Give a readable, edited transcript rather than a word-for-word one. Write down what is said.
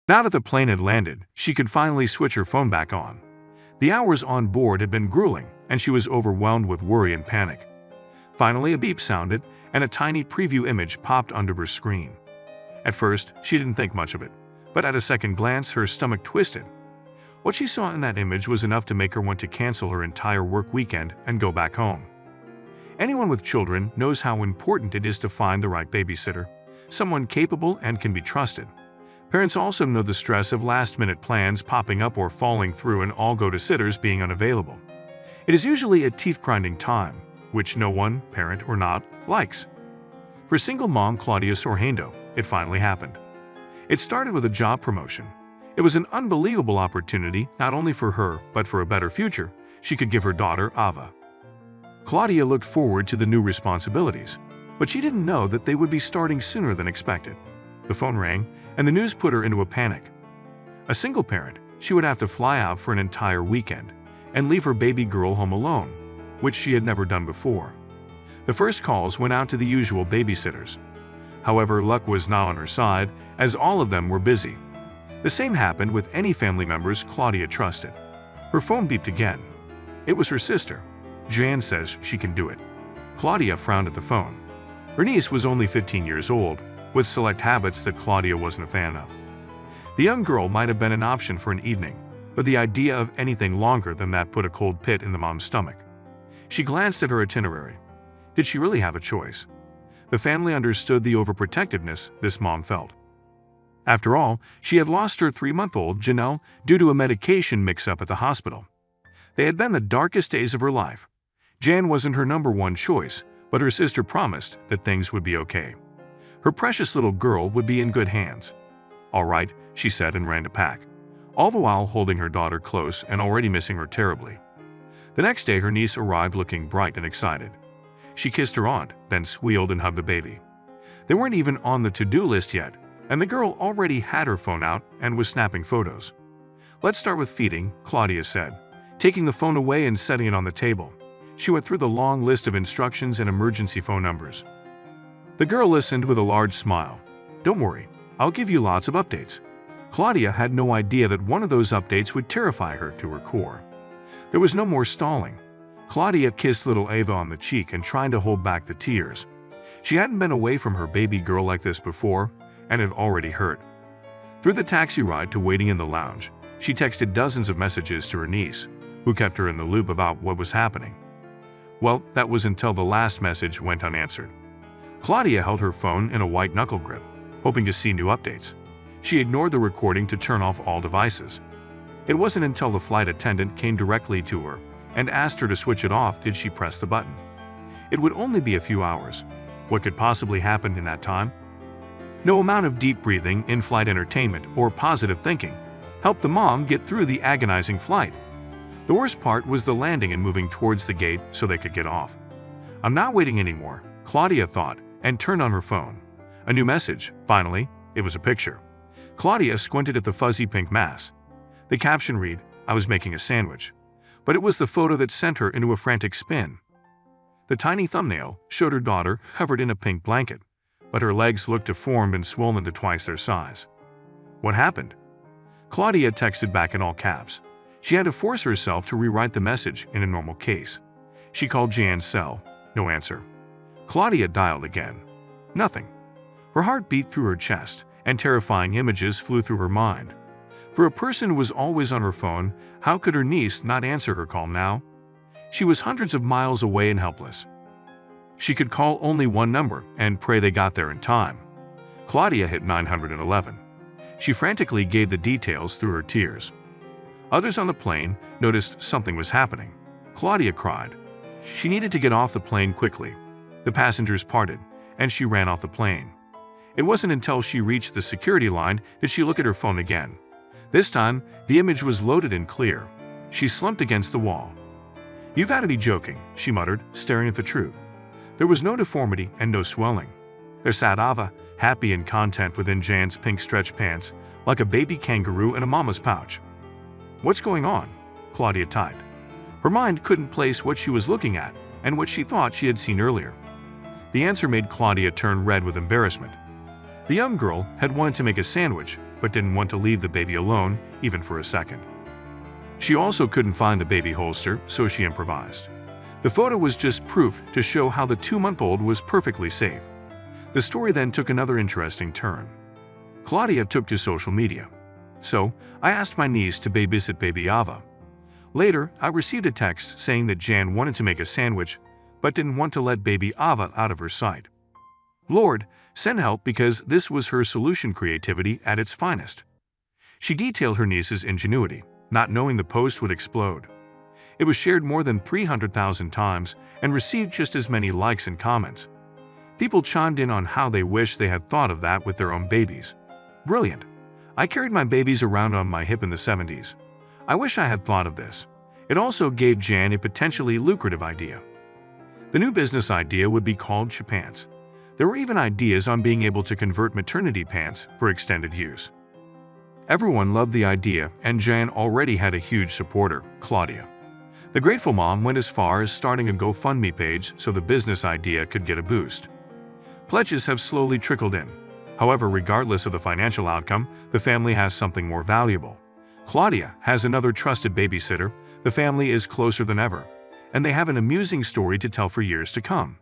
Now that the plane had landed, she could finally switch her phone back on. The hours on board had been grueling, and she was overwhelmed with worry and panic. Finally, a beep sounded, and a tiny preview image popped onto her screen. At first, she didn't think much of it, but at a second glance, her stomach twisted. What she saw in that image was enough to make her want to cancel her entire work weekend and go back home. Anyone with children knows how important it is to find the right babysitter, someone capable and can be trusted. Parents also know the stress of last-minute plans popping up or falling through and all go-to-sitters being unavailable. It is usually a teeth-grinding time, which no one, parent or not, likes. For single mom Claudia Sorhando, it finally happened. It started with a job promotion. It was an unbelievable opportunity not only for her, but for a better future she could give her daughter, Ava. Claudia looked forward to the new responsibilities, but she didn't know that they would be starting sooner than expected. The phone rang, and the news put her into a panic. A single parent, she would have to fly out for an entire weekend and leave her baby girl home alone, which she had never done before. The first calls went out to the usual babysitters. However, luck was not on her side, as all of them were busy. The same happened with any family members Claudia trusted. Her phone beeped again. It was her sister. Jan says she can do it. Claudia frowned at the phone. Her niece was only 15 years old, with select habits that Claudia wasn't a fan of. The young girl might have been an option for an evening, but the idea of anything longer than that put a cold pit in the mom's stomach. She glanced at her itinerary. Did she really have a choice? The family understood the overprotectiveness this mom felt. After all, she had lost her 3-month-old, Janelle, due to a medication mix-up at the hospital. They had been the darkest days of her life. Jan wasn't her number one choice, but her sister promised that things would be okay. Her precious little girl would be in good hands. "All right," she said and ran to pack, all the while holding her daughter close and already missing her terribly. The next day her niece arrived looking bright and excited. She kissed her aunt, then squealed and hugged the baby. They weren't even on the to-do list yet, and the girl already had her phone out and was snapping photos. "Let's start with feeding," Claudia said, taking the phone away and setting it on the table. She went through the long list of instructions and emergency phone numbers. The girl listened with a large smile. "Don't worry, I'll give you lots of updates." Claudia had no idea that one of those updates would terrify her to her core. There was no more stalling. Claudia kissed little Ava on the cheek and tried to hold back the tears. She hadn't been away from her baby girl like this before, and it already hurt. Through the taxi ride to waiting in the lounge, she texted dozens of messages to her niece, who kept her in the loop about what was happening. Well, that was until the last message went unanswered. Claudia held her phone in a white knuckle grip, hoping to see new updates. She ignored the recording to turn off all devices. It wasn't until the flight attendant came directly to her and asked her to switch it off did she press the button. It would only be a few hours. What could possibly happen in that time? No amount of deep breathing, in-flight entertainment, or positive thinking helped the mom get through the agonizing flight. The worst part was the landing and moving towards the gate so they could get off. "I'm not waiting anymore," Claudia thought, and turned on her phone. A new message, finally. It was a picture. Claudia squinted at the fuzzy pink mass. The caption read, "I was making a sandwich." But it was the photo that sent her into a frantic spin. The tiny thumbnail showed her daughter covered in a pink blanket, but her legs looked deformed and swollen to twice their size. What happened? Claudia texted back in all caps. She had to force herself to rewrite the message in a normal case. She called Jan's cell. No answer. Claudia dialed again. Nothing. Her heart beat through her chest, and terrifying images flew through her mind. For a person who was always on her phone, how could her niece not answer her call now? She was hundreds of miles away and helpless. She could call only one number and pray they got there in time. Claudia hit 911. She frantically gave the details through her tears. Others on the plane noticed something was happening. Claudia cried. She needed to get off the plane quickly. The passengers parted, and she ran off the plane. It wasn't until she reached the security line did she look at her phone again. This time, the image was loaded and clear. She slumped against the wall. "You've got to be joking," she muttered, staring at the truth. There was no deformity and no swelling. There sat Ava, happy and content within Jan's pink stretch pants, like a baby kangaroo in a mama's pouch. "What's going on?" Claudia typed. Her mind couldn't place what she was looking at and what she thought she had seen earlier. The answer made Claudia turn red with embarrassment. The young girl had wanted to make a sandwich, but didn't want to leave the baby alone, even for a second. She also couldn't find the baby holster, so she improvised. The photo was just proof to show how the 2-month-old was perfectly safe. The story then took another interesting turn. Claudia took to social media. So, I asked my niece to babysit baby Ava. Later, I received a text saying that Jan wanted to make a sandwich, but didn't want to let baby Ava out of her sight. Lord, send help, because this was her solution creativity at its finest. She detailed her niece's ingenuity, not knowing the post would explode. It was shared more than 300,000 times and received just as many likes and comments. People chimed in on how they wish they had thought of that with their own babies. Brilliant. I carried my babies around on my hip in the 70s. I wish I had thought of this. It also gave Jan a potentially lucrative idea. The new business idea would be called Chipants. There were even ideas on being able to convert maternity pants for extended use. Everyone loved the idea, and Jan already had a huge supporter, Claudia. The grateful mom went as far as starting a GoFundMe page so the business idea could get a boost. Pledges have slowly trickled in. However, regardless of the financial outcome, the family has something more valuable. Claudia has another trusted babysitter, the family is closer than ever, and they have an amusing story to tell for years to come.